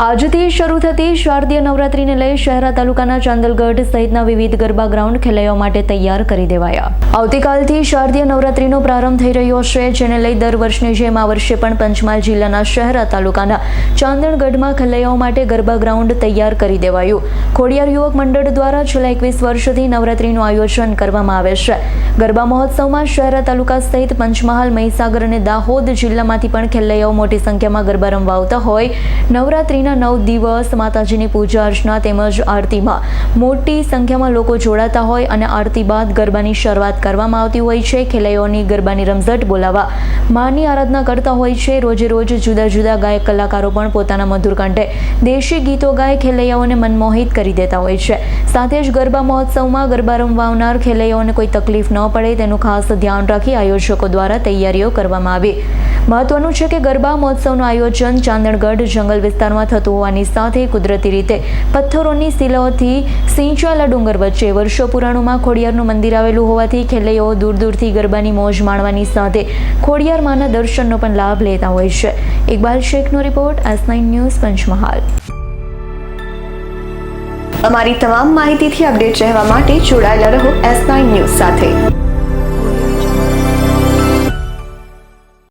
આજથી શરૂ થતી શારદીય નવરાત્રીને લઈ શહેરા તાલુકાના ચાંદલગઢ સહિતના વિવિધ ગરબા ગ્રાઉન્ડ ખેલૈયાઓ માટે તૈયાર કરી દેવાયા। આવતીકાલથી શારદીય નવરાત્રીનો પ્રારંભ થઈ રહ્યો છે, જેને લઈ દર વર્ષની જેમ આ વર્ષે પણ પંચમહાલ જિલ્લાના શહેરા તાલુકાના ચાંદલગઢમાં ખેલૈયાઓ માટે ગરબા ગ્રાઉન્ડ તૈયાર કરી દેવાયું। ખોડિયાર યુવક મંડળ દ્વારા છેલ્લા 21 વર્ષથી નવરાત્રીનું આયોજન કરવામાં આવે છે। ગરબા મહોત્સવમાં શહેરા તાલુકા સહિત પંચમહાલ, મહીસાગર અને દાહોદ જિલ્લામાંથી પણ ખેલૈયાઓ મોટી સંખ્યામાં ગરબા રમવા આવતા હોય નવરાત્રી 9 દિવસ માતાજીની પૂજા અર્ચના તેમજ આરતીમાં મોટી સંખ્યામાં લોકો જોડાતા હોય અને આરતી બાદ ગરબાની શરૂઆત કરવામાં આવતી હોય છે। ખેલૈયાઓની ગરબાની રમઝટ બોલાવવા માની આરાધના કરતા હોય છે। રોજે રોજ જુદા જુદા ગાયક કલાકારો પણ પોતાના મધુર કંઠે દેશી ગીતો ગાય ખેલૈયાઓને મનમોહિત કરી દેતા હોય છે। સાથે જ ગરબા મહોત્સવમાં ગરબા રમવા આવનાર ખેલૈયાઓને કોઈ તકલીફ ન પડે તેનું ખાસ ધ્યાન રાખી આયોજકો દ્વારા તૈયારીઓ કરવામાં આવી। મહત્વનું છે કે ગરબા મહોત્સવનું આયોજન ચાંદલગઢ જંગલ વિસ્તારમાં થતું હોવાની સાથે કુદરતી રીતે પથ્થરોની શિલાઓથી સિંચાયેલા ડુંગર વચ્ચે વર્ષો પુરાણોમાં ખોડિયારનું મંદિર આવેલું હોવાથી ખેલૈયાઓ દૂર દૂરથી ગરબાની મોજ માણવાની સાથે ખોડિયાર માના દર્શનનો પણ લાભ લેતા હોય છે। ઇકબાલ શેખનો રિપોર્ટ, S9 ન્યૂઝ, પંચમહાલ। અમારી તમામ માહિતીથી અપડેટ રહેવા માટે જોડાયેલા રહો S9 ન્યૂઝ સાથે।